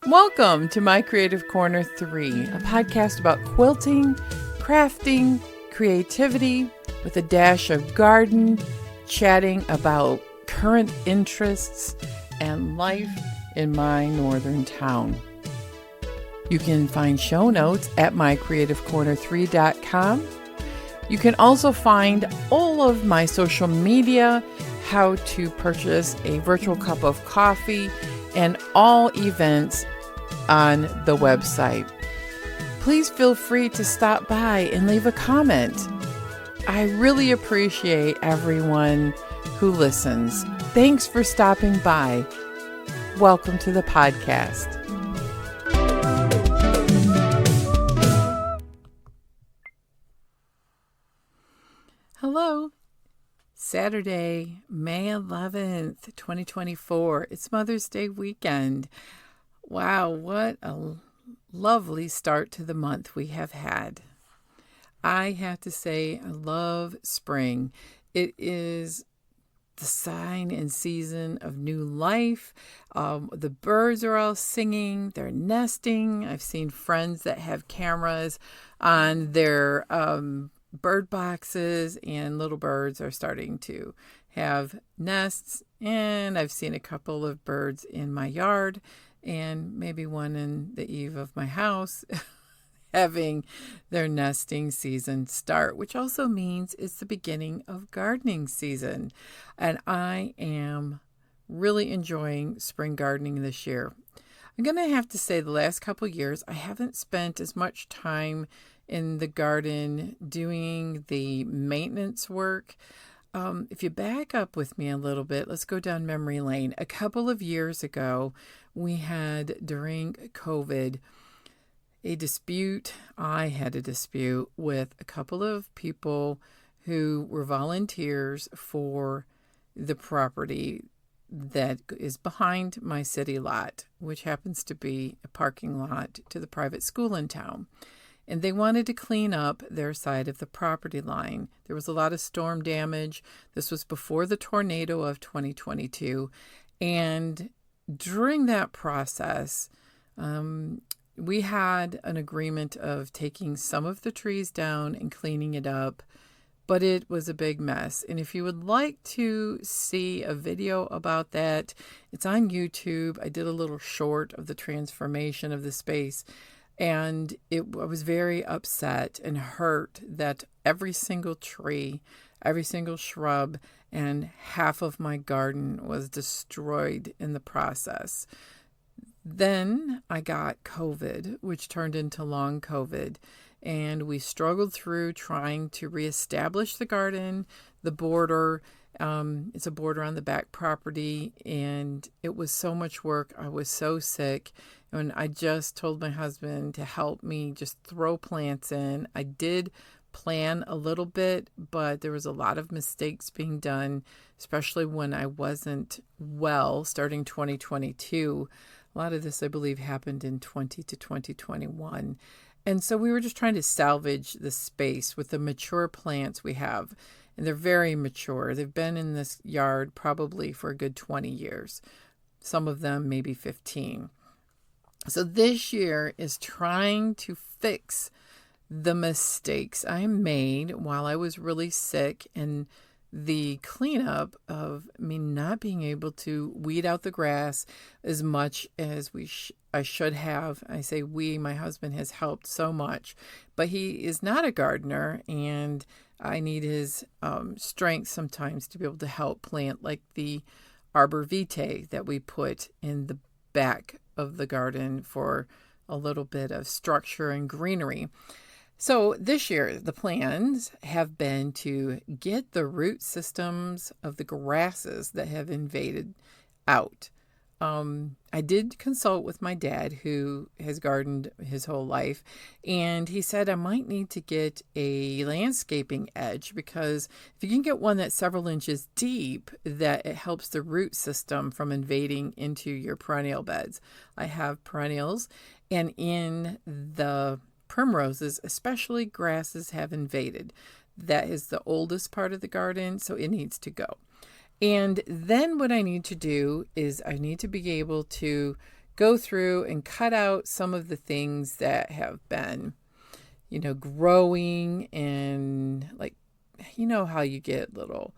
Welcome to My Creative Corner 3, a podcast about quilting, crafting, creativity, with a dash of garden, chatting about current interests and life in my northern town. You can find show notes at mycreativecorner3.com. You can also find all of my social media, how to purchase a virtual cup of coffee, and all events on the website. Please feel free to stop by and leave a comment. I really appreciate everyone who listens. Thanks for stopping by. Welcome to the podcast. Hello. Saturday, May 11th, 2024. It's Mother's Day weekend. Wow, what a lovely start to the month we have had. I have to say, I love spring. It is the sign and season of new life. The birds are all singing, they're nesting. I've seen friends that have cameras on their bird boxes, and little birds are starting to have nests. And I've seen a couple of birds in my yard, and maybe one in the eave of my house having their nesting season start, which also means it's the beginning of gardening season. And I am really enjoying spring gardening this year. I'm going to have to say the last couple of years, I haven't spent as much time in the garden doing the maintenance work. If you back up with me a little bit, let's go down memory lane. A couple of years ago, we had, during COVID, I had a dispute with a couple of people who were volunteers for the property that is behind my city lot, which happens to be a parking lot to the private school in town. And they wanted to clean up their side of the property line. There was a lot of storm damage. This was before the tornado of 2022. And during that process, we had an agreement of taking some of the trees down and cleaning it up, but it was a big mess. And if you would like to see a video about that, it's on YouTube. I did a little short of the transformation of the space. And I was very upset and hurt that every single tree, every single shrub, and half of my garden was destroyed in the process. Then I got COVID, which turned into long COVID, and we struggled through trying to reestablish the garden, the border. It's a border on the back property, and it was so much work. I was so sick. And I just told my husband to help me just throw plants in. I did plan a little bit, but there was a lot of mistakes being done, especially when I wasn't well, starting 2022. A lot of this, I believe, happened in 2021. And so we were just trying to salvage the space with the mature plants we have. And they're very mature. They've been in this yard probably for a good 20 years. Some of them maybe 15. So this year is trying to fix the mistakes I made while I was really sick, and the cleanup of me not being able to weed out the grass as much as I should have. I say we, my husband has helped so much, but he is not a gardener, and I need his strength sometimes to be able to help plant, like the arbor vitae that we put in the back of the garden for a little bit of structure and greenery. So this year, the plans have been to get the root systems of the grasses that have invaded out. I did consult with my dad, who has gardened his whole life, and he said I might need to get a landscaping edge, because if you can get one that's several inches deep, that it helps the root system from invading into your perennial beds. I have perennials, and in the primroses, especially, grasses have invaded. That is the oldest part of the garden, so it needs to go. And then what I need to do is I need to be able to go through and cut out some of the things that have been, growing, and like, how you get little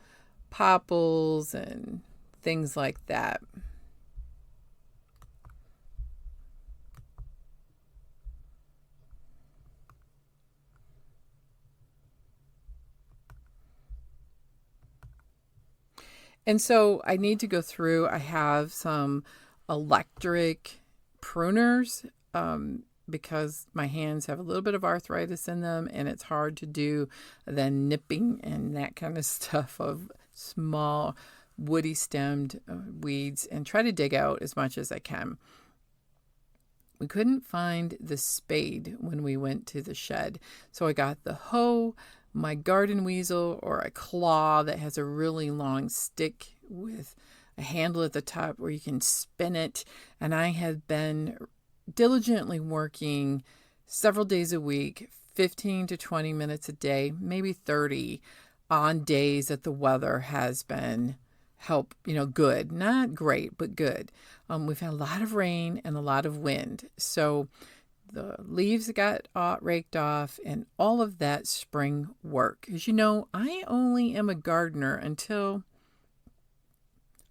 popples and things like that. And so I need to go through. I have some electric pruners, because my hands have a little bit of arthritis in them, and it's hard to do the nipping and that kind of stuff of small woody stemmed weeds, and try to dig out as much as I can. We couldn't find the spade when we went to the shed, so I got the hoe, my garden weasel, or a claw that has a really long stick with a handle at the top where you can spin it. And I had been diligently working several days a week, 15 to 20 minutes a day, maybe 30, on days that the weather has been good, not great, but good. We've had a lot of rain and a lot of wind. So the leaves got raked off and all of that spring work. As you know, I only am a gardener until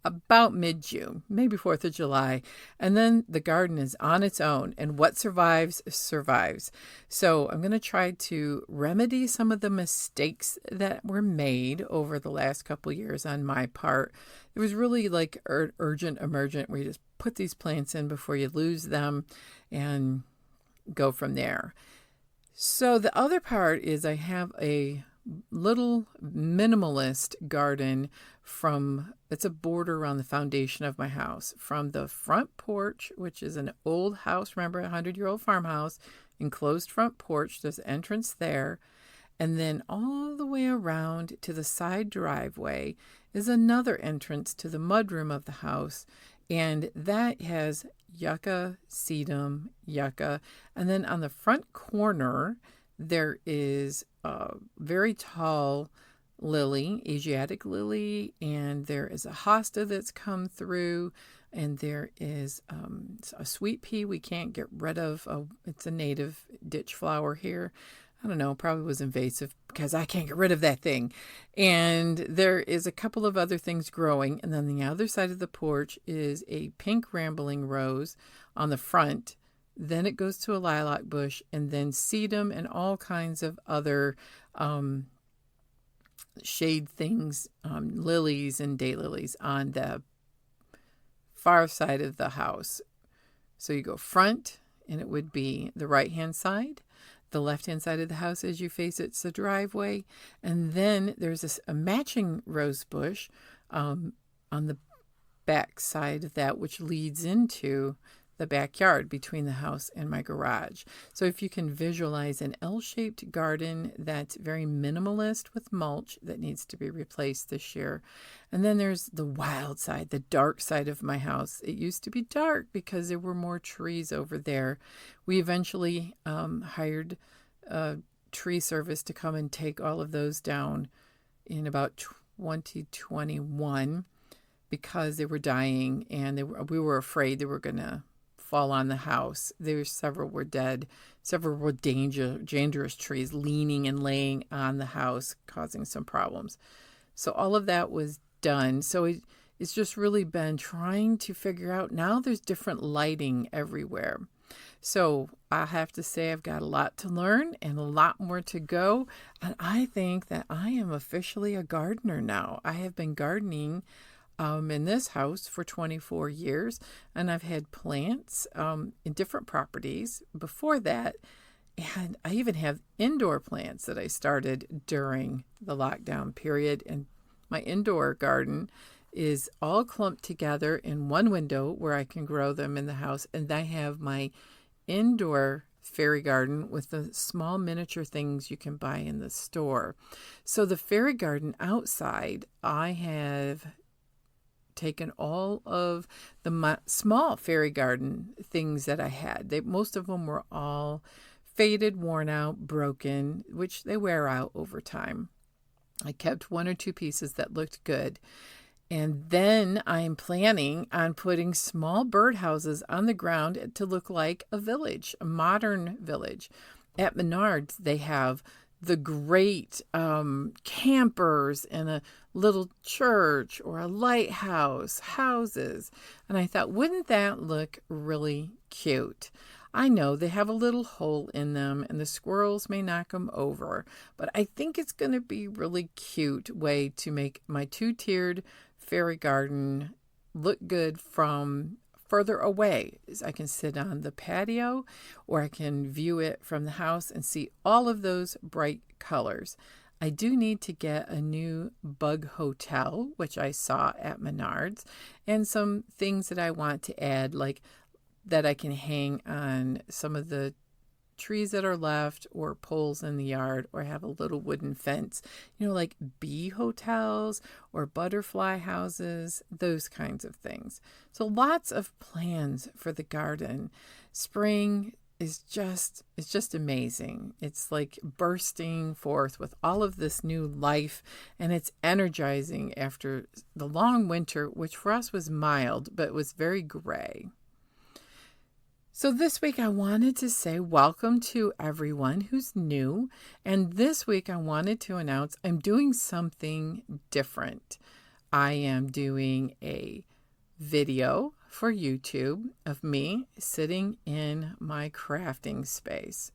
about mid-June, maybe 4th of July. And then the garden is on its own, and what survives, survives. So I'm going to try to remedy some of the mistakes that were made over the last couple years on my part. It was really like urgent, emergent, where you just put these plants in before you lose them and go from there. So the other part is I have a little minimalist garden it's a border around the foundation of my house, from the front porch, which is an old house, remember, 100-year-old farmhouse, enclosed front porch, there's an entrance there, and then all the way around to the side driveway is another entrance to the mudroom of the house, and that has yucca, sedum, yucca, and then on the front corner there is a very tall lily, Asiatic lily, and there is a hosta that's come through, and there is a sweet pea we can't get rid of. It's a native ditch flower here. I don't know, probably was invasive because I can't get rid of that thing. And there is a couple of other things growing, and then the other side of the porch is a pink rambling rose on the front. Then it goes to a lilac bush, and then sedum and all kinds of other shade things, lilies and daylilies on the far side of the house. So you go front, and it would be the right-hand side. The left-hand side of the house as you face it's the driveway. And then there's a matching rose bush on the back side of that, which leads into the backyard between the house and my garage. So if you can visualize an L-shaped garden that's very minimalist with mulch that needs to be replaced this year. And then there's the wild side, the dark side of my house. It used to be dark because there were more trees over there. We eventually hired a tree service to come and take all of those down in about 2021 because they were dying, and we were afraid they were going to fall on the house. Several were dead. Several were dangerous trees leaning and laying on the house, causing some problems. So all of that was done. So it's just really been trying to figure out. Now there's different lighting everywhere. So I have to say I've got a lot to learn and a lot more to go. And I think that I am officially a gardener now. I have been gardening in this house for 24 years, and I've had plants in different properties before that, and I even have indoor plants that I started during the lockdown period, and my indoor garden is all clumped together in one window where I can grow them in the house, and I have my indoor fairy garden with the small miniature things you can buy in the store. So the fairy garden outside, I have taken all of the small fairy garden things that I had. Most of them were all faded, worn out, broken, which they wear out over time. I kept one or two pieces that looked good. And then I'm planning on putting small birdhouses on the ground to look like a village, a modern village. At Menards, they have the great campers and a little church or a lighthouse, houses. And I thought, wouldn't that look really cute? I know they have a little hole in them and the squirrels may knock them over, but I think it's going to be a really cute way to make my two-tiered fairy garden look good from further away. I can sit on the patio or I can view it from the house and see all of those bright colors. I do need to get a new bug hotel, which I saw at Menards, and some things that I want to add, like that I can hang on some of the trees that are left or poles in the yard, or have a little wooden fence, like bee hotels or butterfly houses, those kinds of things. So lots of plans for the garden. Spring is it's just amazing. It's like bursting forth with all of this new life, and it's energizing after the long winter, which for us was mild, but was very gray. So this week I wanted to say welcome to everyone who's new. And this week I wanted to announce I'm doing something different. I am doing a video for YouTube of me sitting in my crafting space.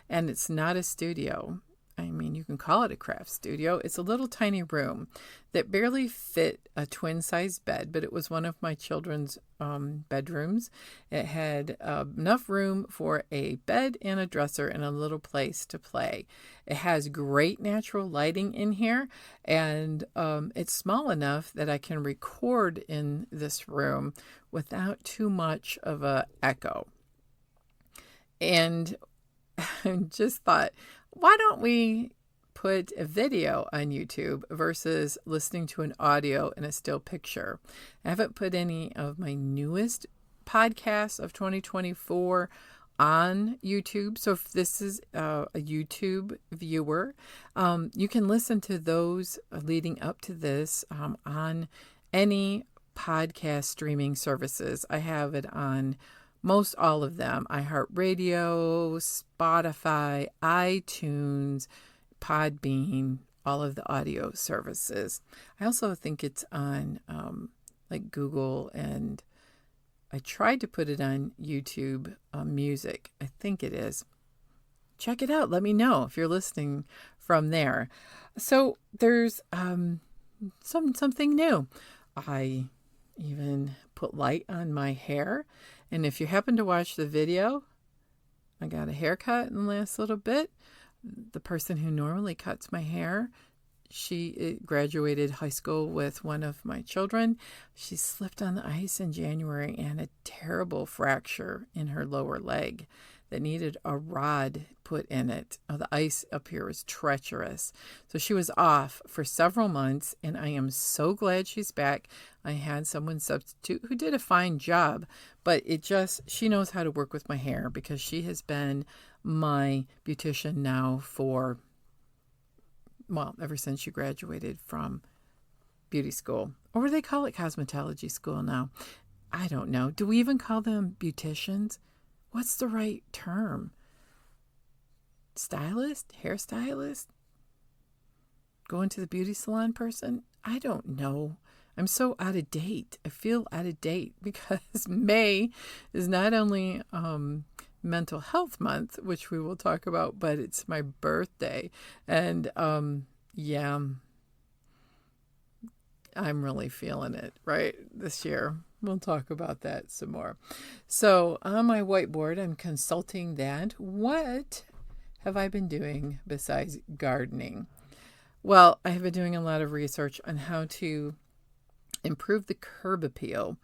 And it's not a studio. I mean, you can call it a craft studio. It's a little tiny room that barely fit a twin-size bed, but it was one of my children's bedrooms. It had enough room for a bed and a dresser and a little place to play. It has great natural lighting in here, and it's small enough that I can record in this room without too much of an echo. And I just thought, why don't we put a video on YouTube versus listening to an audio and a still picture? I haven't put any of my newest podcasts of 2024 on YouTube. So if this is a YouTube viewer, you can listen to those leading up to this on any podcast streaming services. I have it on most all of them: iHeartRadio, Spotify, iTunes, Podbean, all of the audio services. I also think it's on like Google, and I tried to put it on YouTube Music. I think it is. Check it out. Let me know if you're listening from there. So there's something new. I even put light on my hair. And if you happen to watch the video, I got a haircut in the last little bit. The person who normally cuts my hair, she graduated high school with one of my children. She slipped on the ice in January and a terrible fracture in her lower leg that needed a rod put in it. The ice up here was treacherous. So she was off for several months, and I am so glad she's back. I had someone substitute who did a fine job, but she knows how to work with my hair because she has been my beautician now ever since she graduated from beauty school. Or what do they call it? Cosmetology school now. I don't know. Do we even call them beauticians? What's the right term? Stylist? Hairstylist? Going to the beauty salon person? I don't know. I'm so out of date. I feel out of date because May is not only Mental Health Month, which we will talk about, but it's my birthday. And yeah, I'm really feeling it right this year. We'll talk about that some more. So on my whiteboard, I'm consulting that. What have I been doing besides gardening? Well, I have been doing a lot of research on how to improve the curb appeal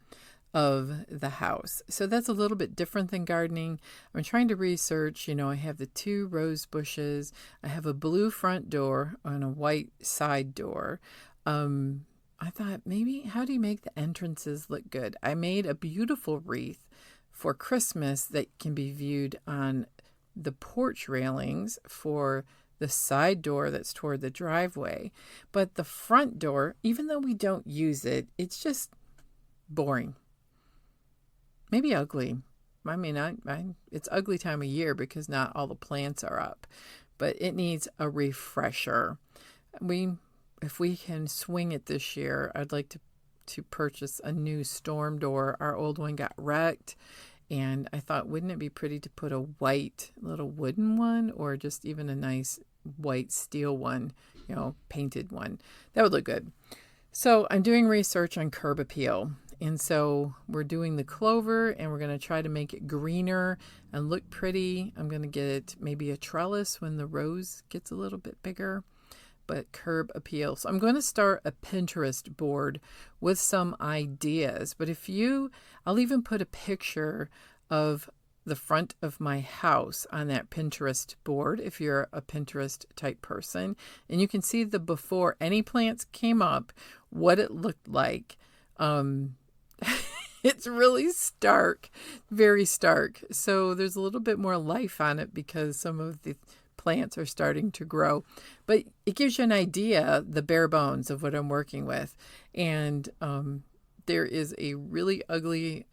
of the house. So that's a little bit different than gardening. I'm trying to research, I have the 2 rose bushes. I have a blue front door and a white side door. I thought, maybe how do you make the entrances look good? I made a beautiful wreath for Christmas that can be viewed on the porch railings for the side door that's toward the driveway. But the front door, even though we don't use it, it's just boring. Maybe ugly. I mean, it's ugly time of year because not all the plants are up, but it needs a refresher. If we can swing it this year, I'd like to purchase a new storm door. Our old one got wrecked, and I thought, wouldn't it be pretty to put a white little wooden one, or just even a nice white steel one, painted one? That would look good. So I'm doing research on curb appeal. And so we're doing the clover, and we're going to try to make it greener and look pretty. I'm going to get maybe a trellis when the rose gets a little bit bigger. But curb appeal. So I'm going to start a Pinterest board with some ideas. But I'll even put a picture of the front of my house on that Pinterest board if you're a Pinterest type person. And you can see the before any plants came up, what it looked like. It's really stark, very stark. So there's a little bit more life on it because some of the plants are starting to grow, but it gives you an idea, the bare bones of what I'm working with. And there is a really ugly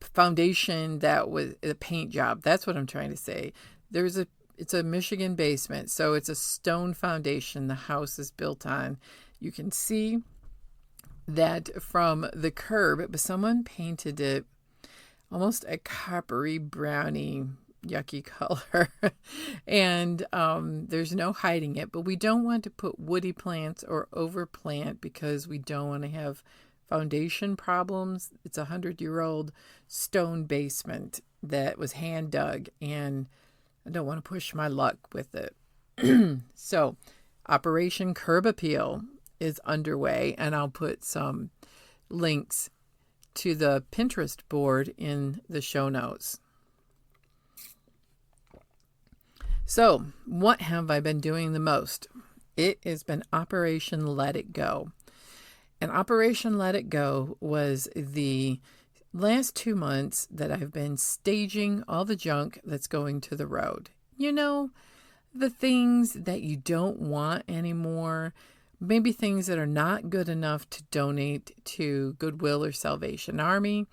foundation that was a paint job. That's what I'm trying to say. It's a Michigan basement, so it's a stone foundation the house is built on. You can see that from the curb, but someone painted it almost a coppery browny yucky color. And there's no hiding it, but we don't want to put woody plants or overplant because we don't want to have foundation problems. It's 100-year-old stone basement that was hand dug, and I don't want to push my luck with it. So Operation Curb Appeal is underway, and I'll put some links to the Pinterest board in the show notes. So, what have I been doing the most? It has been Operation Let It Go. And Operation Let It Go was the last 2 months that I've been staging all the junk that's going to the road. The things that you don't want anymore, maybe things that are not good enough to donate to Goodwill or Salvation Army,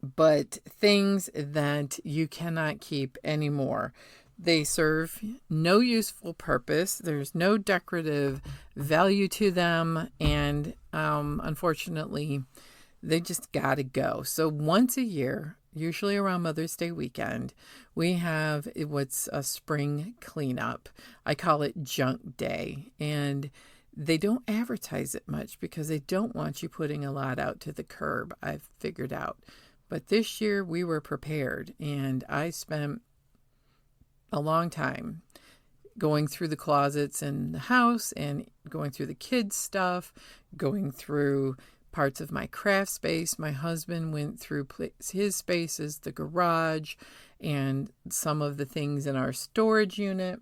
but things that you cannot keep anymore. They serve no useful purpose. There's no decorative value to them. And unfortunately, they just got to go. So once a year, usually around Mother's Day weekend, we have what's a spring cleanup. I call it Junk Day. And they don't advertise it much because they don't want you putting a lot out to the curb, I've figured out. But this year we were prepared, and I spent a long time going through the closets in the house and going through the kids' stuff, going through parts of my craft space. My husband went through his spaces, the garage, and some of the things in our storage unit,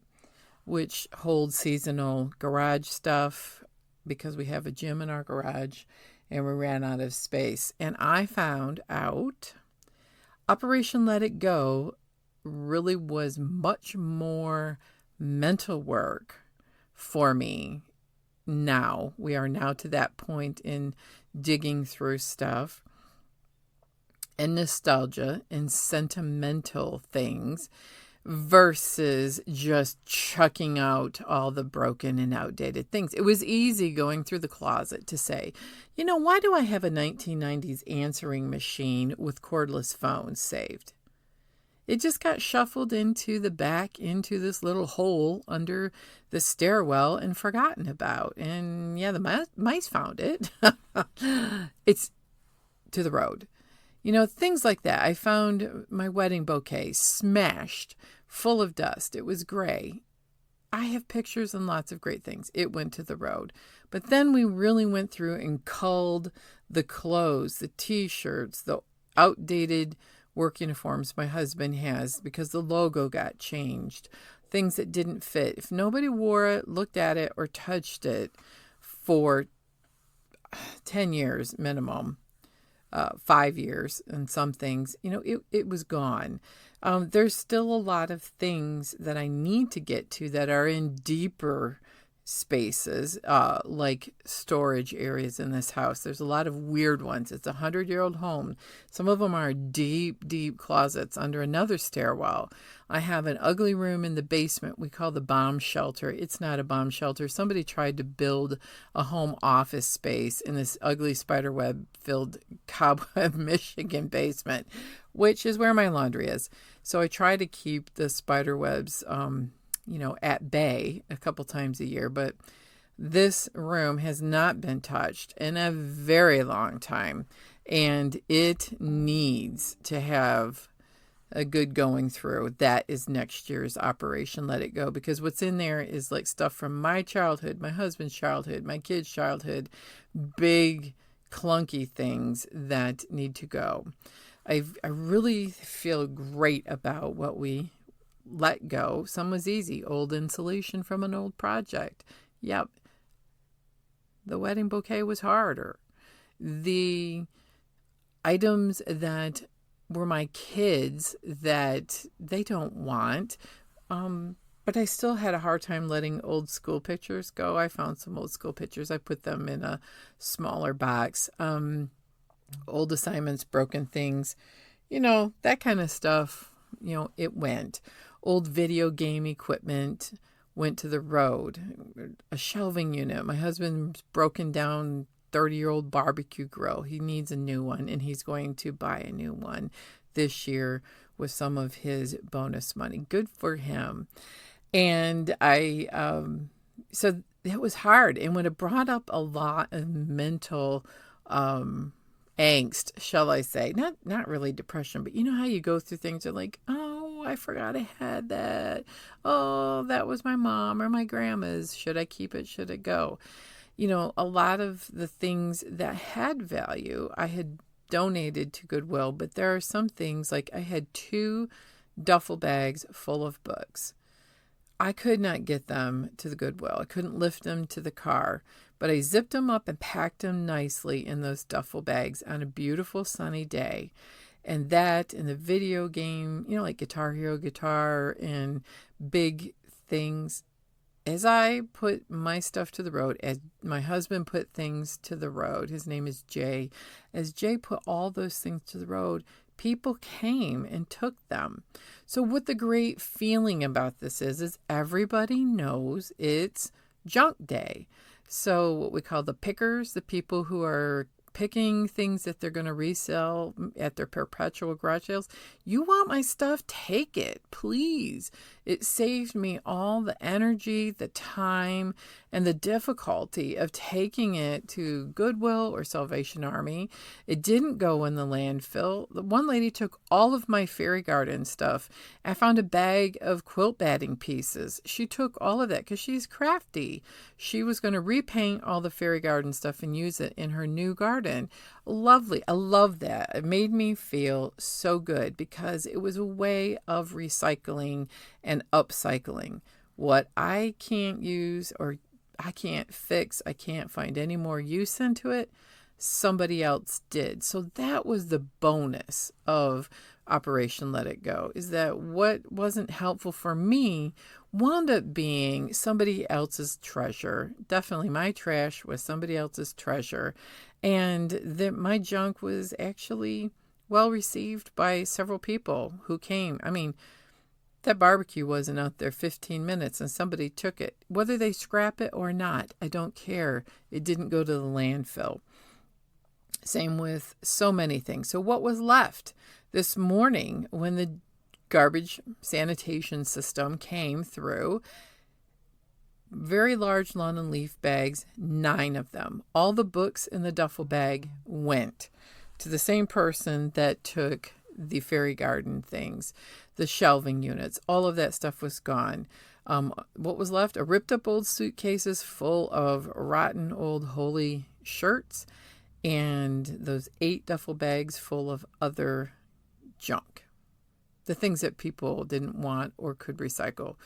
which holds seasonal garage stuff because we have a gym in our garage and we ran out of space. And I found out Operation Let It Go really was much more mental work for me now. We are now to that point in digging through stuff and nostalgia and sentimental things versus just chucking out all the broken and outdated things. It was easy going through the closet to say, why do I have a 1990s answering machine with cordless phones saved? It just got shuffled into this little hole under the stairwell and forgotten about. And yeah, the mice found it. It's to the road. Things like that. I found my wedding bouquet smashed, full of dust. It was gray. I have pictures and lots of great things. It went to the road. But then we really went through and culled the clothes, the t-shirts, the outdated work uniforms my husband has because the logo got changed, things that didn't fit. If nobody wore it, looked at it, or touched it for 10 years minimum, 5 years, and some things, it was gone. There's still a lot of things that I need to get to that are in deeper spaces, like storage areas in this house. There's a lot of weird ones. It's a 100-year-old home. Some of them are deep, deep closets under another stairwell. I have an ugly room in the basement we call the bomb shelter. It's not a bomb shelter. Somebody tried to build a home office space in this ugly spiderweb-filled cobweb Michigan basement, which is where my laundry is. So I try to keep the spiderwebs at bay a couple times a year, but this room has not been touched in a very long time, and it needs to have a good going through. That is next year's Operation Let It Go, because what's in there is like stuff from my childhood, my husband's childhood, my kids' childhood, big clunky things that need to go. I really feel great about what we let go. Some was easy. Old insulation from an old project. Yep. The wedding bouquet was harder. The items that were my kids that they don't want, but I still had a hard time letting old school pictures go. I found some old school pictures. I put them in a smaller box. Old assignments, broken things, that kind of stuff, it went. Old video game equipment went to the road. A shelving unit. My husband's broken down 30-year-old barbecue grill. He needs a new one, and he's going to buy a new one this year with some of his bonus money. Good for him. And so that was hard. And when it brought up a lot of mental angst, shall I say, not really depression, but you know how you go through things, you're like, oh, I forgot I had that. Oh, that was my mom or my grandma's. Should I keep it? Should it go? A lot of the things that had value, I had donated to Goodwill, but there are some things, like I had 2 duffel bags full of books. I could not get them to the Goodwill. I couldn't lift them to the car, but I zipped them up and packed them nicely in those duffel bags on a beautiful sunny day. And that and the video game, like Guitar Hero guitar and big things. As I put my stuff to the road, as my husband put things to the road, his name is Jay, as Jay put all those things to the road, people came and took them. So what the great feeling about this is everybody knows it's junk day. So what we call the pickers, the people who are picking things that they're going to resell at their perpetual garage sales. You want my stuff? Take it, please. It saved me all the energy, the time, and the difficulty of taking it to Goodwill or Salvation Army. It didn't go in the landfill. The one lady took all of my fairy garden stuff. I found a bag of quilt batting pieces. She took all of that because she's crafty. She was going to repaint all the fairy garden stuff and use it in her new garden. Lovely. I love that. It made me feel so good because it was a way of recycling and upcycling. What I can't use or I can't fix, I can't find any more use into it, somebody else did. So that was the bonus of Operation Let It Go, is that what wasn't helpful for me wound up being somebody else's treasure. Definitely my trash was somebody else's treasure. And my junk was actually well received by several people who came. I mean, that barbecue wasn't out there 15 minutes and somebody took it. Whether they scrap it or not, I don't care. It didn't go to the landfill. Same with so many things. So what was left? This morning, when the garbage sanitation system came through, very large lawn and leaf bags, 9 of them. All the books in the duffel bag went to the same person that took the fairy garden things, the shelving units, all of that stuff was gone. What was left? A ripped up old suitcases full of rotten old Holy shirts and those 8 duffel bags full of other junk. The things that people didn't want or could recycle.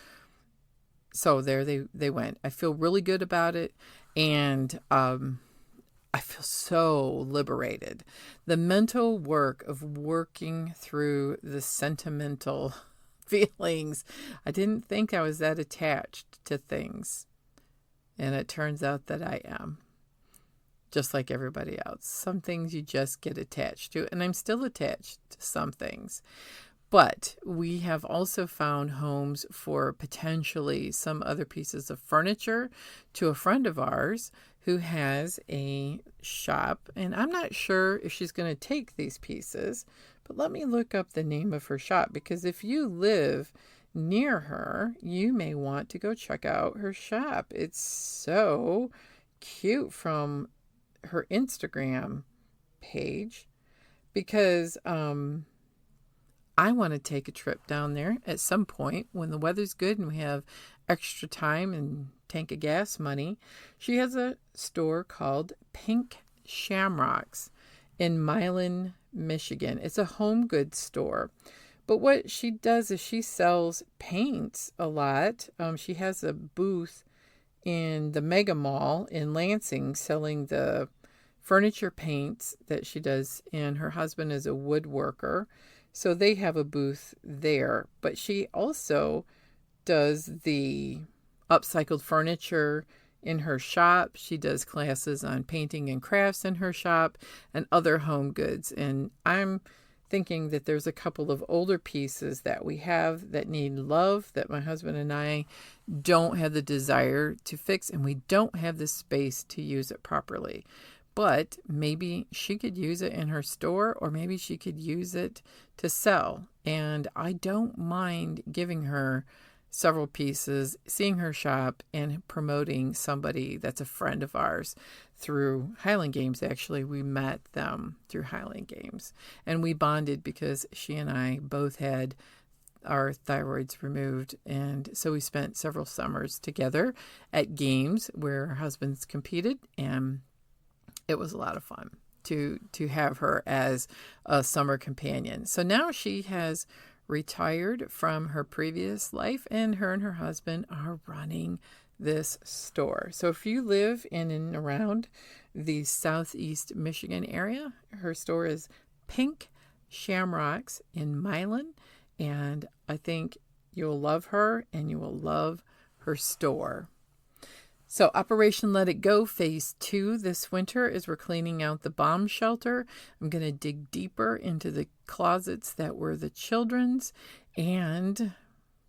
So there they went. I feel really good about it. And I feel so liberated. The mental work of working through the sentimental feelings. I didn't think I was that attached to things. And it turns out that I am, just like everybody else. Some things you just get attached to, and I'm still attached to some things. But we have also found homes for potentially some other pieces of furniture to a friend of ours who has a shop. And I'm not sure if she's going to take these pieces, but let me look up the name of her shop, because if you live near her, you may want to go check out her shop. It's so cute from her Instagram page, because I want to take a trip down there at some point when the weather's good and we have extra time and tank of gas money. She has a store called Pink Shamrocks in Milan, Michigan. It's a home goods store. But what she does is she sells paints a lot. She has a booth in the Mega Mall in Lansing selling the furniture paints that she does, and her husband is a woodworker. So they have a booth there. But she also does the upcycled furniture in her shop. She does classes on painting and crafts in her shop and other home goods. And I'm thinking that there's a couple of older pieces that we have that need love, that my husband and I don't have the desire to fix, and we don't have the space to use it properly. But maybe she could use it in her store, or maybe she could use it to sell. And I don't mind giving her several pieces, seeing her shop, and promoting somebody that's a friend of ours through Highland Games. Actually, we met them through Highland Games, and we bonded because she and I both had our thyroids removed, and so we spent several summers together at games where our husbands competed, and it was a lot of fun to have her as a summer companion. So now she has retired from her previous life, and her husband are running this store. So if you live in and around the Southeast Michigan area, her store is Pink Shamrocks in Milan, and I think you'll love her and you will love her store. So Operation Let It Go Phase 2 this winter is we're cleaning out the bomb shelter. I'm going to dig deeper into the closets that were the children's and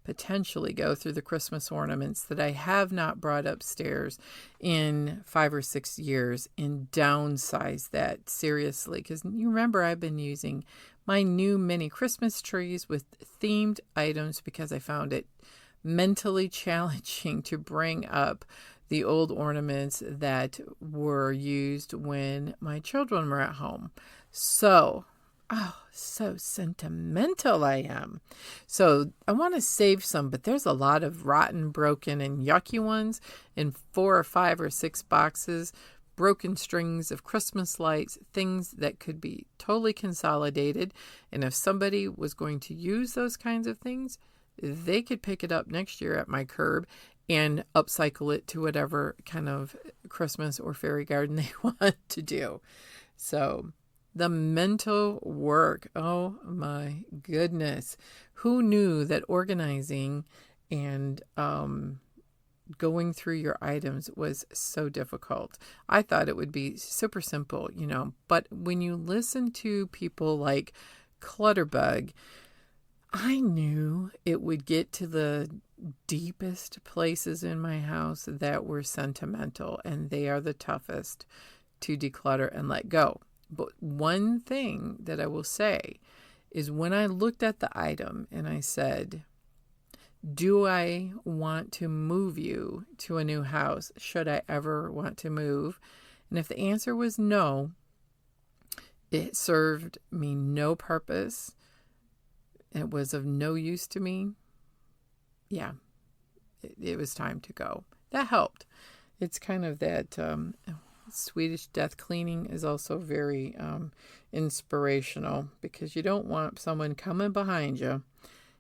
potentially go through the Christmas ornaments that I have not brought upstairs in 5 or 6 years and downsize that seriously. Because you remember I've been using my new mini Christmas trees with themed items because I found it mentally challenging to bring up the old ornaments that were used when my children were at home. So sentimental I am. So I want to save some, but there's a lot of rotten, broken, and yucky ones in 4 or 5 or 6 boxes. Broken strings of Christmas lights, things that could be totally consolidated. And if somebody was going to use those kinds of things, they could pick it up next year at my curb and upcycle it to whatever kind of Christmas or fairy garden they want to do. So the mental work, oh my goodness. Who knew that organizing and going through your items was so difficult? I thought it would be super simple, but when you listen to people like Clutterbug, I knew it would get to the deepest places in my house that were sentimental, and they are the toughest to declutter and let go. But one thing that I will say is when I looked at the item and I said, do I want to move you to a new house? Should I ever want to move? And if the answer was no, it served me no purpose. It was of no use to me. Yeah, it was time to go. That helped. It's kind of that Swedish death cleaning is also very inspirational, because you don't want someone coming behind you,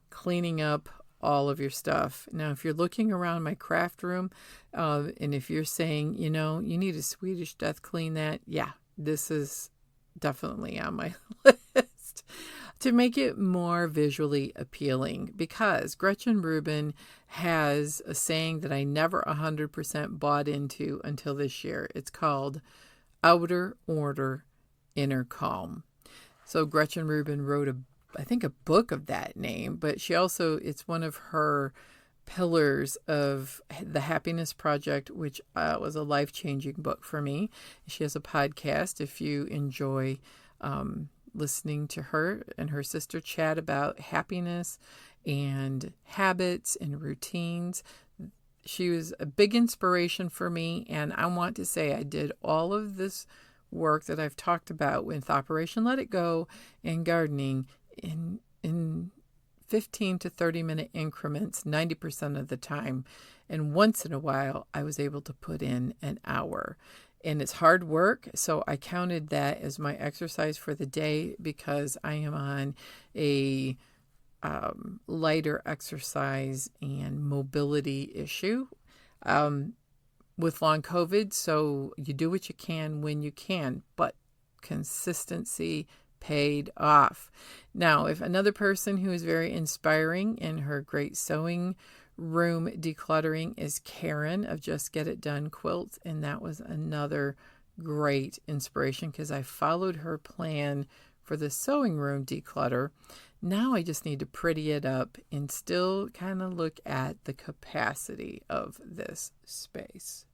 cleaning up all of your stuff. Now, if you're looking around my craft room, and if you're saying, you need a Swedish Death Clean that, yeah, this is definitely on my list to make it more visually appealing, because Gretchen Rubin has a saying that I never 100% bought into until this year. It's called outer order, inner calm. So Gretchen Rubin wrote I think a book of that name, but it's one of her pillars of the Happiness Project, which was a life-changing book for me. She has a podcast if you enjoy listening to her and her sister chat about happiness and habits and routines. She was a big inspiration for me, and I want to say I did all of this work that I've talked about with Operation Let It Go and gardening in 15 to 30 minute increments 90% of the time. And once in a while, I was able to put in an hour. And it's hard work, so I counted that as my exercise for the day, because I am on a lighter exercise and mobility issue with long COVID. So you do what you can when you can, but consistency paid off. Now, if another person who is very inspiring in her great sewing room decluttering is Karen of Just Get It Done Quilts, and that was another great inspiration because I followed her plan for the sewing room declutter. Now I just need to pretty it up and still kind of look at the capacity of this space.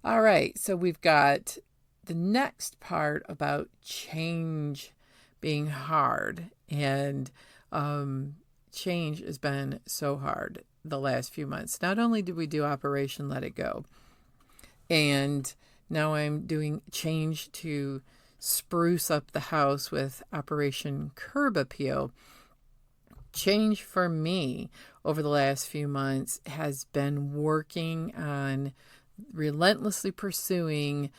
All right, so we've got the next part about change being hard, and change has been so hard the last few months. Not only did we do Operation Let It Go, and now I'm doing change to spruce up the house with Operation Curb Appeal. Change for me over the last few months has been working on relentlessly pursuing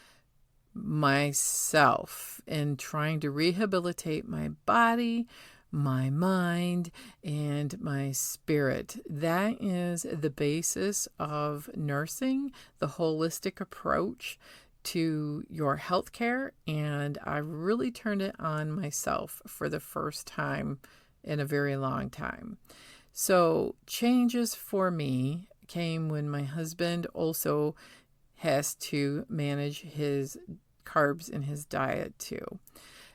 myself and trying to rehabilitate my body, my mind, and my spirit. That is the basis of nursing, the holistic approach to your healthcare, and I really turned it on myself for the first time in a very long time. So changes for me came when my husband also has to manage his carbs in his diet too.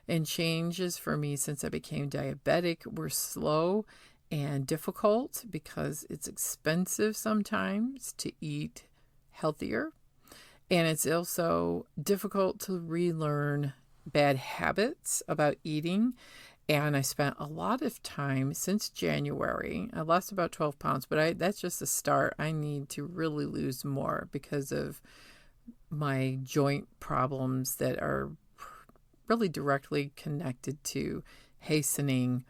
And changes for me since I became diabetic were slow and difficult because it's expensive sometimes to eat healthier. And it's also difficult to relearn bad habits about eating. And I spent a lot of time since January. I lost about 12 pounds, but that's just a start. I need to really lose more because of my joint problems that are really directly connected to hastening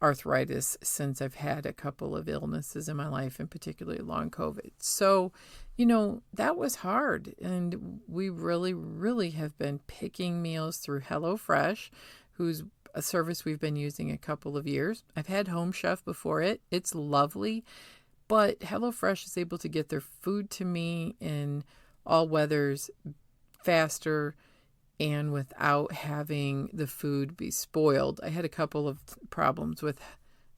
arthritis since I've had a couple of illnesses in my life, and particularly long COVID. So, that was hard. And we really, really have been picking meals through HelloFresh, who's a service we've been using a couple of years. I've had Home Chef before it. It's lovely. But HelloFresh is able to get their food to me in all weathers faster and without having the food be spoiled. I had a couple of problems with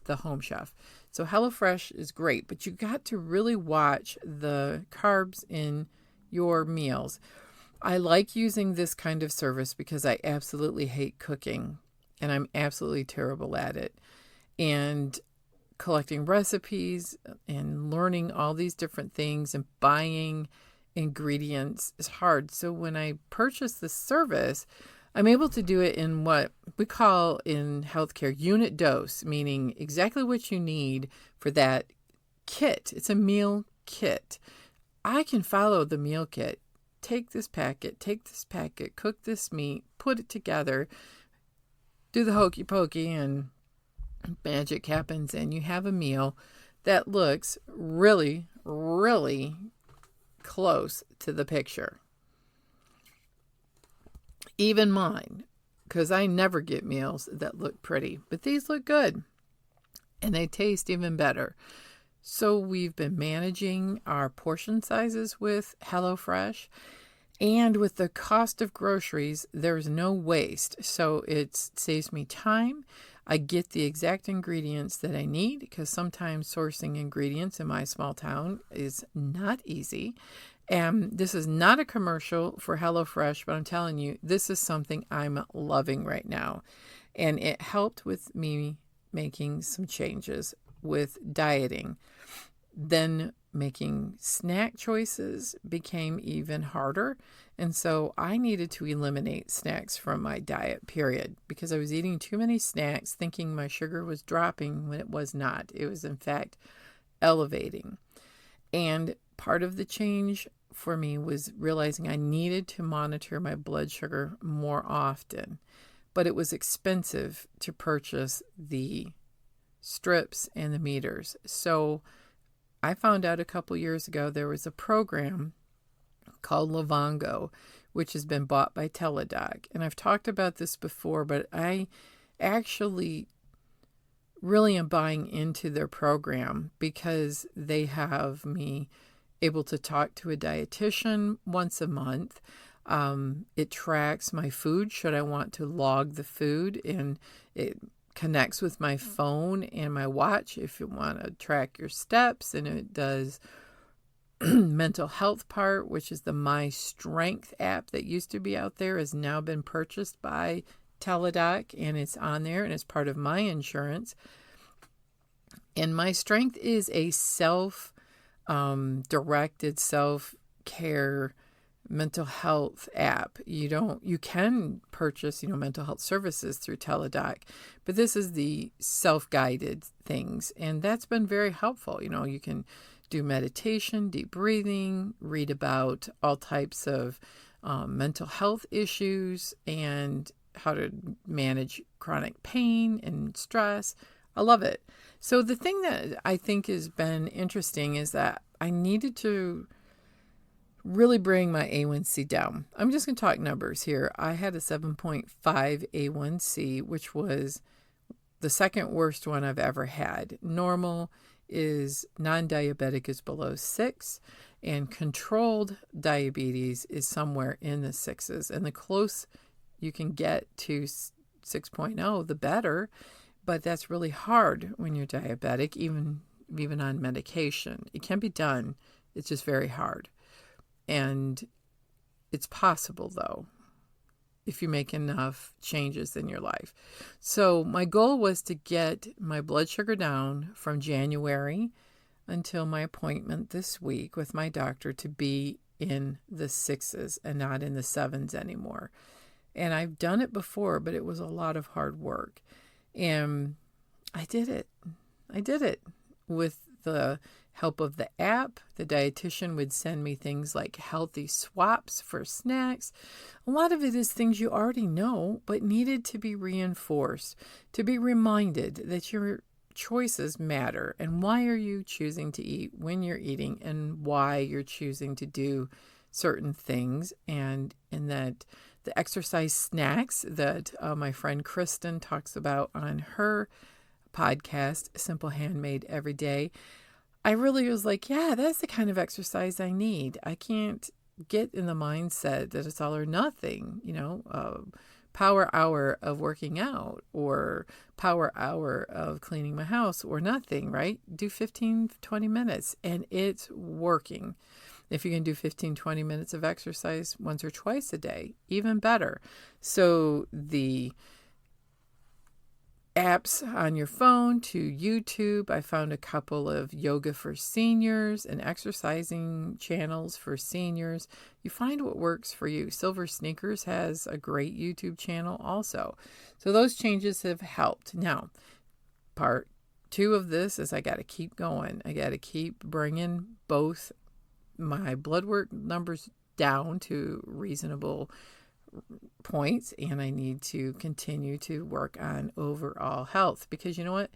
the Home Chef. So HelloFresh is great, but you got to really watch the carbs in your meals. I like using this kind of service because I absolutely hate cooking, and I'm absolutely terrible at it. And collecting recipes and learning all these different things and buying ingredients is hard. So when I purchased this service, I'm able to do it in what we call in healthcare unit dose, meaning exactly what you need for that kit. It's a meal kit. I can follow the meal kit. Take this packet, cook this meat, put it together, do the hokey pokey, and magic happens, and you have a meal that looks really, really close to the picture. Even mine, because I never get meals that look pretty, but these look good. and they taste even better. So we've been managing our portion sizes with HelloFresh. And with the cost of groceries, there's no waste. So it saves me time. I get the exact ingredients that I need, because sometimes sourcing ingredients in my small town is not easy. And this is not a commercial for HelloFresh, but I'm telling you, this is something I'm loving right now. And it helped with me making some changes with dieting. Then making snack choices became even harder. And so I needed to eliminate snacks from my diet, period, because I was eating too many snacks thinking my sugar was dropping when it was not. It was, in fact, elevating. And part of the change for me was realizing I needed to monitor my blood sugar more often. But it was expensive to purchase the strips and the meters. So I found out a couple years ago there was a program called Livongo, which has been bought by Teladoc. And I've talked about this before, but I actually really am buying into their program because they have me able to talk to a dietitian once a month. It tracks my food should I want to log the food, and it connects with my phone and my watch if you want to track your steps, and it does mental health part, which is the My Strength app that used to be out there, has now been purchased by Teladoc, and it's on there, and it's part of my insurance. And My Strength is a self-directed self-care mental health app. You can purchase, mental health services through Teladoc, but this is the self-guided things. And that's been very helpful. You can do meditation, deep breathing, read about all types of mental health issues and how to manage chronic pain and stress. I love it. So the thing that I think has been interesting is that I needed to really bring my A1C down. I'm just going to talk numbers here. I had a 7.5 A1C, which was the second worst one I've ever had. Normal is non-diabetic is below 6, and controlled diabetes is somewhere in the 6s. And the close you can get to 6.0, the better. But that's really hard when you're diabetic, even on medication. It can be done. It's just very hard. And it's possible, though, if you make enough changes in your life. So my goal was to get my blood sugar down from January until my appointment this week with my doctor to be in the 6s and not in the 7s anymore. And I've done it before, but it was a lot of hard work. And I did it. With the help of the app. The dietitian would send me things like healthy swaps for snacks. A lot of it is things you already know, but needed to be reinforced, to be reminded that your choices matter, and why are you choosing to eat when you're eating, and why you're choosing to do certain things, and that the exercise snacks that my friend Kristen talks about on her podcast, Simple Handmade Every Day. I really was like, yeah, that's the kind of exercise I need. I can't get in the mindset that it's all or nothing, power hour of working out or power hour of cleaning my house or nothing, right? Do 15, 20 minutes and it's working. If you can do 15, 20 minutes of exercise once or twice a day, even better. So the apps on your phone to YouTube. I found a couple of yoga for seniors and exercising channels for seniors. You find what works for you. Silver Sneakers has a great YouTube channel also. So those changes have helped. Now, part 2 of this is I got to keep going. I got to keep bringing both my blood work numbers down to reasonable points, and I need to continue to work on overall health, because you know what?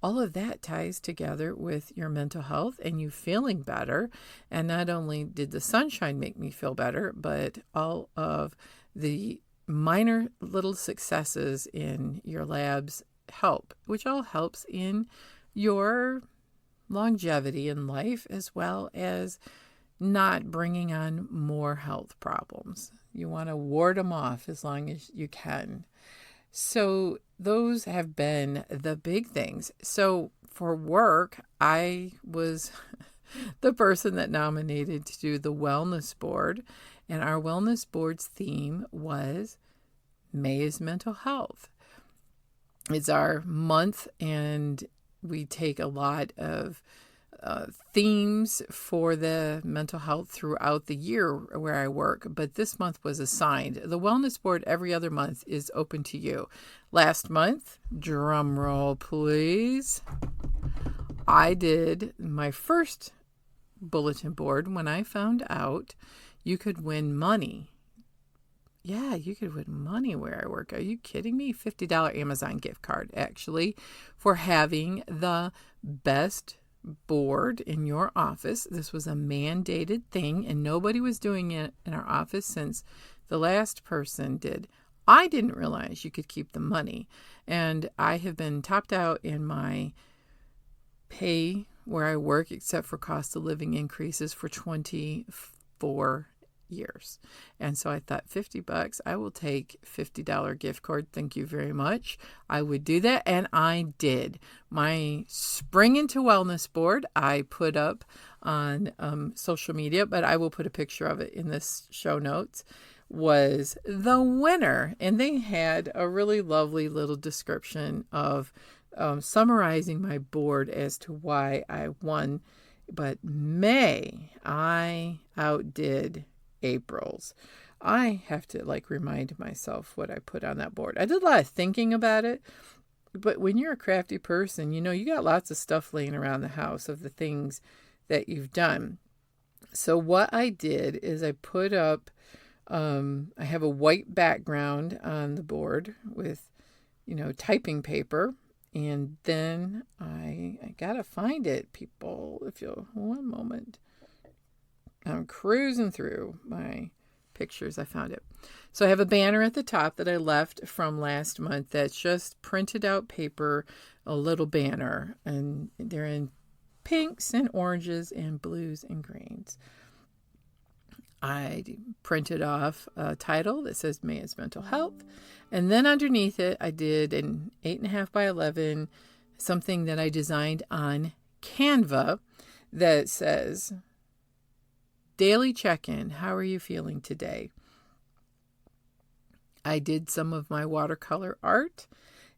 All of that ties together with your mental health and you feeling better. And not only did the sunshine make me feel better, but all of the minor little successes in your labs help, which all helps in your longevity in life, as well as not bringing on more health problems. You want to ward them off as long as you can. So those have been the big things. So for work, I was the person that nominated to do the wellness board. And our wellness board's theme was May is Mental Health. It's our month, and we take a lot of themes for the mental health throughout the year where I work, but this month was assigned. The wellness board every other month is open to you. Last month, drum roll please, I did my first bulletin board when I found out you could win money. Yeah, you could win money where I work. Are you kidding me? $50 Amazon gift card, actually, for having the best board in your office. This was a mandated thing, and nobody was doing it in our office since the last person did. I didn't realize you could keep the money, and I have been topped out in my pay where I work, except for cost of living increases, for 24 years. And so I thought, $50, I will take $50 gift card. Thank you very much. I would do that. And I did. My Spring into Wellness board, I put up on social media, but I will put a picture of it in this show notes, was the winner. And they had a really lovely little description of summarizing my board as to why I won. But May, I outdid April's. I have to remind myself what I put on that board. I did a lot of thinking about it, but when you're a crafty person, you got lots of stuff laying around the house of the things that you've done. So what I did is I put up, I have a white background on the board with, typing paper. And then I gotta find it, people. If you'll, one moment. I'm cruising through my pictures. I found it. So I have a banner at the top that I left from last month that's just printed out paper, a little banner. And they're in pinks and oranges and blues and greens. I printed off a title that says May is Mental Health. And then underneath it, I did an 8.5 by 11, something that I designed on Canva that says, daily check-in. How are you feeling today? I did some of my watercolor art,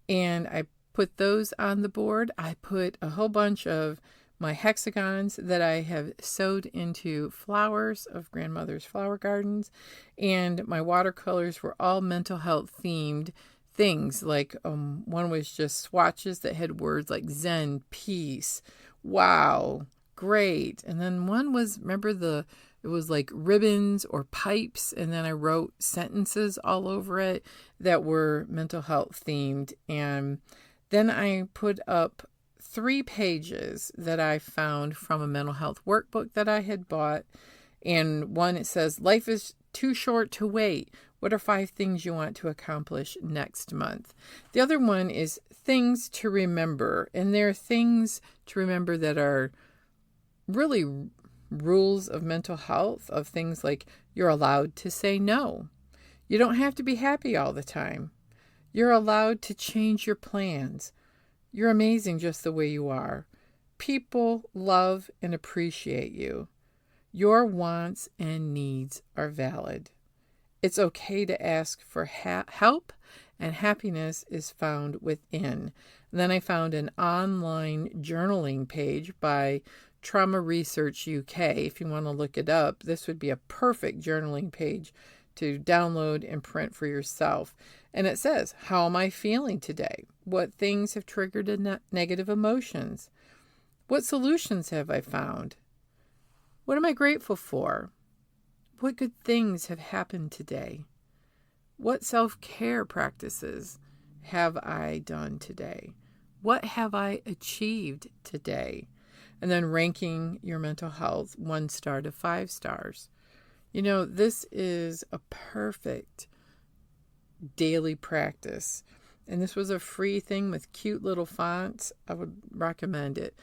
and I put those on the board. I put a whole bunch of my hexagons that I have sewed into flowers of grandmother's flower gardens, and my watercolors were all mental health themed things. One was just swatches that had words like Zen, peace, wow, great. And then one was, it was like ribbons or pipes, and then I wrote sentences all over it that were mental health themed. And then I put up 3 pages that I found from a mental health workbook that I had bought. And one, it says, life is too short to wait. What are 5 things you want to accomplish next month? The other one is things to remember. And there are things to remember that are really rules of mental health, of things like you're allowed to say no. You don't have to be happy all the time. You're allowed to change your plans. You're amazing just the way you are. People love and appreciate you. Your wants and needs are valid. It's okay to ask for help, and happiness is found within. And then I found an online journaling page by Trauma Research UK. If you want to look it up, this would be a perfect journaling page to download and print for yourself. And it says, how am I feeling today? What things have triggered negative emotions? What solutions have I found? What am I grateful for? What good things have happened today? What self-care practices have I done today? What have I achieved today? And then ranking your mental health 1 star to 5 stars. This is a perfect daily practice. And this was a free thing with cute little fonts. I would recommend it.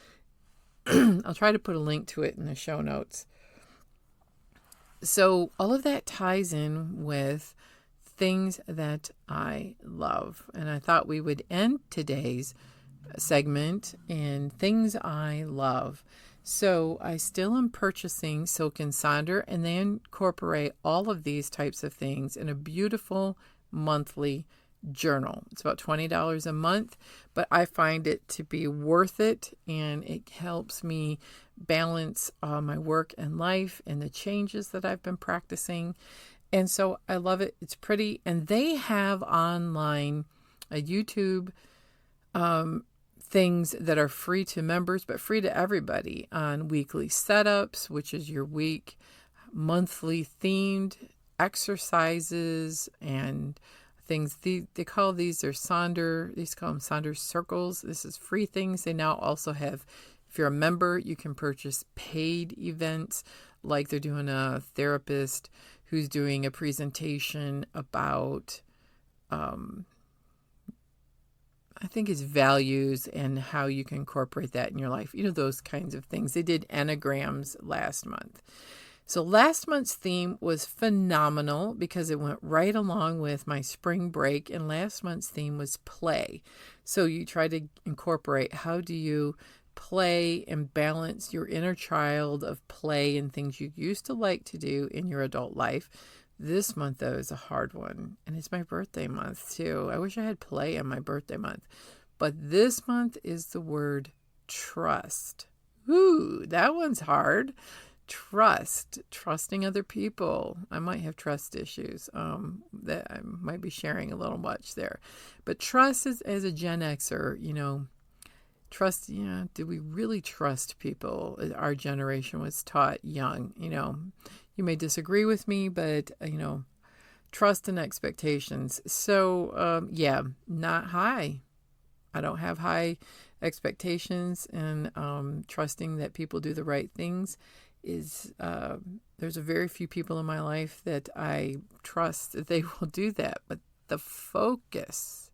I'll try to put a link to it in the show notes. So all of that ties in with things that I love. And I thought we would end today's segment in things I love. So I still am purchasing Silk & Sonder, and they incorporate all of these types of things in a beautiful monthly journal. It's about $20 a month, but I find it to be worth it, and it helps me balance my work and life and the changes that I've been practicing. And so I love it. It's pretty. And they have online a YouTube things that are free to members, but free to everybody on weekly setups, which is your week, monthly themed exercises and things. They call these, they're Sonder, these call them Sonder circles. This is free things. They now also have, if you're a member, you can purchase paid events, like they're doing a therapist who's doing a presentation about, I think it's values and how you can incorporate that in your life. You know, those kinds of things. They did enneagrams last month. So last month's theme was phenomenal because it went right along with my spring break. And last month's theme was play. So you try to incorporate, how do you play and balance your inner child of play and things you used to like to do in your adult life. This month, though, is a hard one, and it's my birthday month, too. I wish I had play on my birthday month, but this month is the word trust. Ooh, that one's hard. Trusting other people. I might have trust issues that I might be sharing a little much there. But trust is, as a Gen Xer, trust, do we really trust people? Our generation was taught young, You may disagree with me, but, trust and expectations. So, not high. I don't have high expectations, and trusting that people do the right things is, there's a very few people in my life that I trust that they will do that. But the focus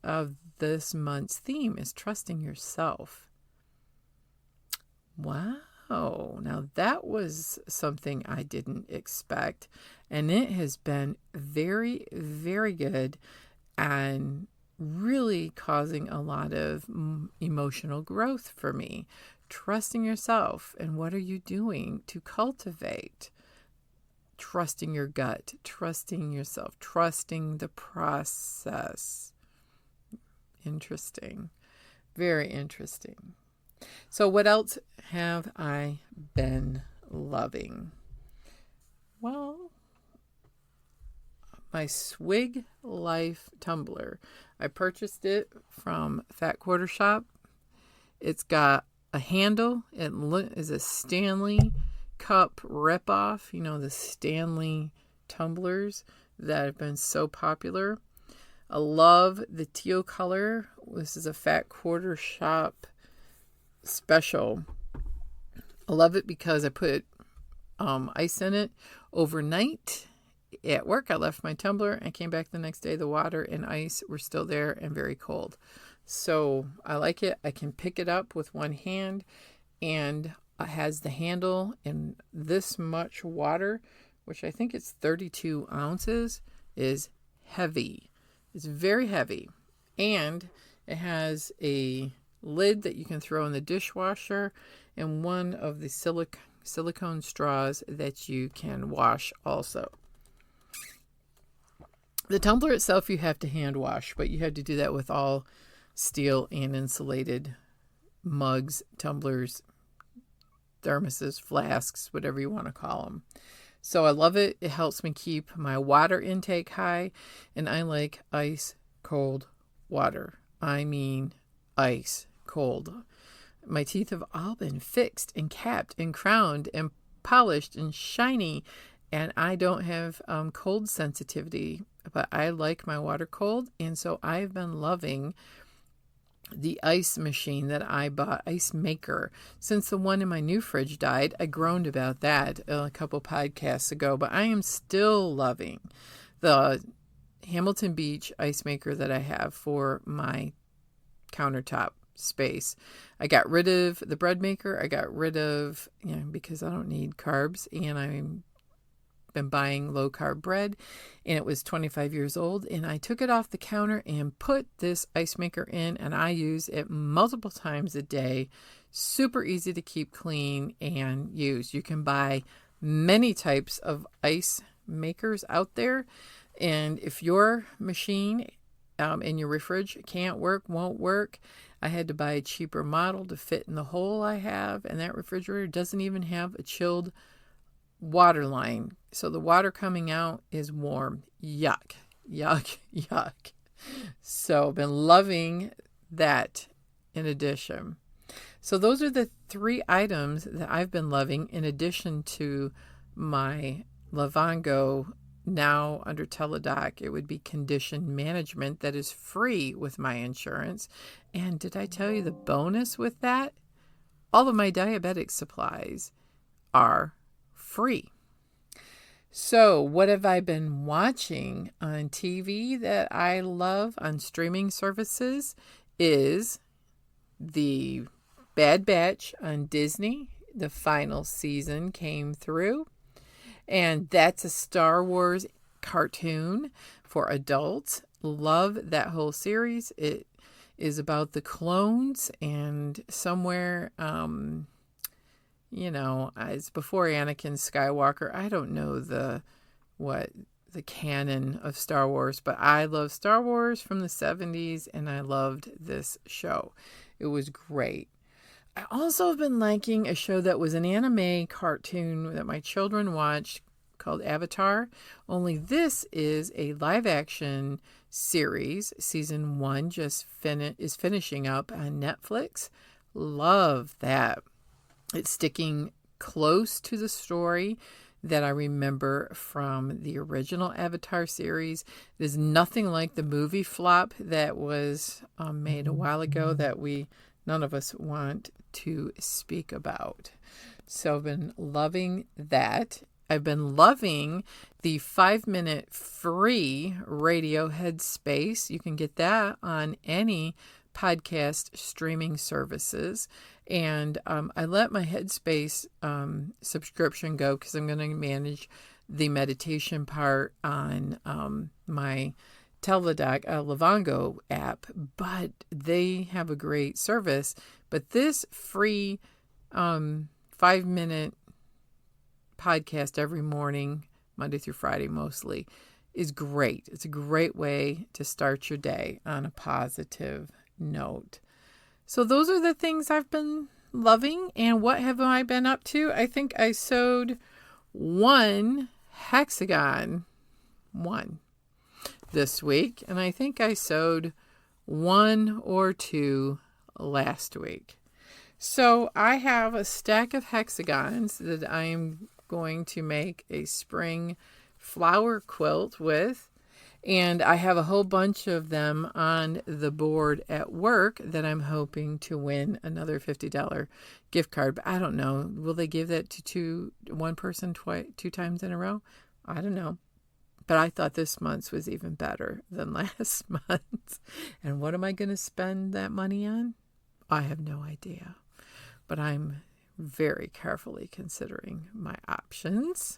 of this month's theme is trusting yourself. Wow. Now that was something I didn't expect, and it has been very, very good and really causing a lot of emotional growth for me. Trusting yourself, and what are you doing to cultivate trusting your gut, trusting yourself, trusting the process. Interesting. Very interesting. So what else have I been loving? Well, my Swig Life tumbler. I purchased it from Fat Quarter Shop. It's got a handle. It is a Stanley cup ripoff. The Stanley tumblers that have been so popular. I love the teal color. This is a Fat Quarter Shop special. I love it because I put ice in it overnight at work. I left my tumbler and came back the next day. The water and ice were still there and very cold. So I like it. I can pick it up with one hand, and it has the handle in this much water, which I think it's 32 ounces, is heavy. It's very heavy. And it has a lid that you can throw in the dishwasher, and one of the silicone straws that you can wash also. The tumbler itself you have to hand wash, but you have to do that with all steel and insulated mugs, tumblers, thermoses, flasks, whatever you want to call them. So I love it. It helps me keep my water intake high, and I like ice cold water. I mean ice cold. My teeth have all been fixed and capped and crowned and polished and shiny, and I don't have cold sensitivity, but I like my water cold, and so I've been loving the ice machine that I bought, Ice Maker. Since the one in my new fridge died, I groaned about that a couple podcasts ago, but I am still loving the Hamilton Beach ice maker that I have for my countertop space. I got rid of the bread maker. I got rid of, because I don't need carbs, and I've been buying low carb bread, and it was 25 years old, and I took it off the counter and put this ice maker in, and I use it multiple times a day. Super easy to keep clean and use. You can buy many types of ice makers out there, and if your machine in your fridge won't work, I had to buy a cheaper model to fit in the hole I have, and that refrigerator doesn't even have a chilled water line. So the water coming out is warm. Yuck, yuck, yuck. So I've been loving that in addition. So those are the 3 items that I've been loving in addition to my Livongo. Now under Teladoc, it would be condition management that is free with my insurance. And did I tell you the bonus with that? All of my diabetic supplies are free. So what have I been watching on TV that I love on streaming services is the Bad Batch on Disney. The final season came through. And that's a Star Wars cartoon for adults. Love that whole series. It is about the clones, and somewhere, it's before Anakin Skywalker. I don't know the canon of Star Wars, but I love Star Wars from the 70s, and I loved this show. It was great. I also have been liking a show that was an anime cartoon that my children watched called Avatar. Only this is a live action series. Season 1 is finishing up on Netflix. Love that. It's sticking close to the story that I remember from the original Avatar series. It is nothing like the movie flop that was made a while ago that none of us want to speak about. So I've been loving that. I've been loving the 5-minute free Radio Headspace. You can get that on any podcast streaming services. And I let my Headspace subscription go because I'm going to manage the meditation part on my Teladoc Livongo app, but they have a great service. But this free 5-minute podcast every morning, Monday through Friday mostly, is great. It's a great way to start your day on a positive note. So those are the things I've been loving. And what have I been up to? I think I sewed 1 hexagon this week, and I think I sewed 1 or 2 last week. So I have a stack of hexagons that I am going to make a spring flower quilt with, and I have a whole bunch of them on the board at work that I'm hoping to win another $50 gift card. But I don't know. Will they give that to one person 2 times in a row? I don't know. But I thought this month's was even better than last month. And what am I going to spend that money on? I have no idea. But I'm very carefully considering my options.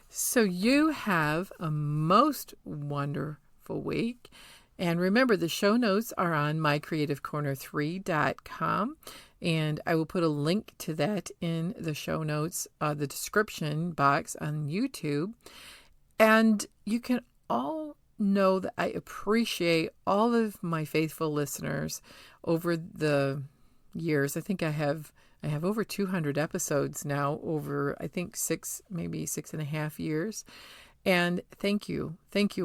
So you have a most wonderful week. And remember, the show notes are on mycreativecorner3.com. And I will put a link to that in the show notes, the description box on YouTube. And you can all know that I appreciate all of my faithful listeners over the years. I think I have over 200 episodes now over, I think 6.5 years. And thank you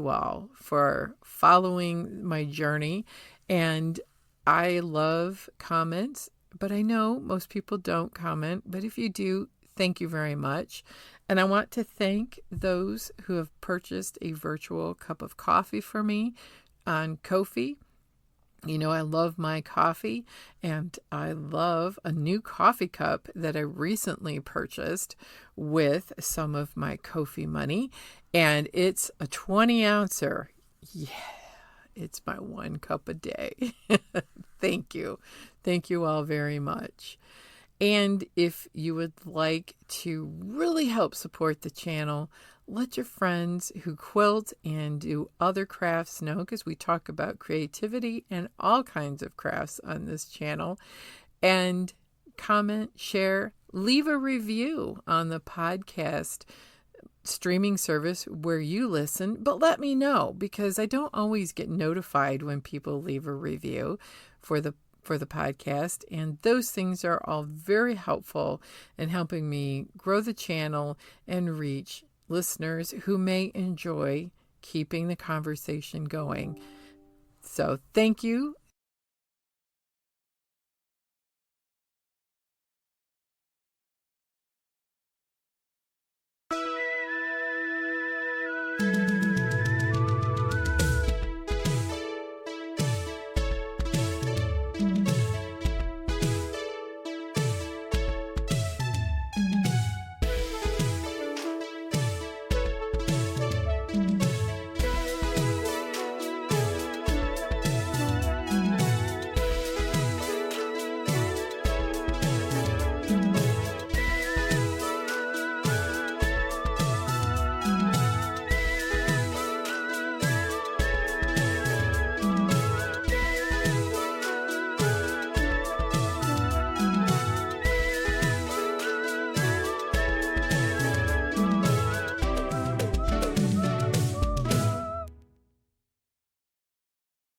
all for following my journey. And I love comments, but I know most people don't comment. But if you do, thank you very much. And I want to thank those who have purchased a virtual cup of coffee for me on Ko-fi. You know, I love my coffee, and I love a new coffee cup that I recently purchased with some of my Ko-fi money. And it's a 20-ouncer. Yeah, it's my 1 cup a day. Thank you. Thank you all very much. And if you would like to really help support the channel, let your friends who quilt and do other crafts know, because we talk about creativity and all kinds of crafts on this channel. And comment, share, leave a review on the podcast streaming service where you listen, but let me know, because I don't always get notified when people leave a review for the podcast, and those things are all very helpful in helping me grow the channel and reach listeners who may enjoy keeping the conversation going. So thank you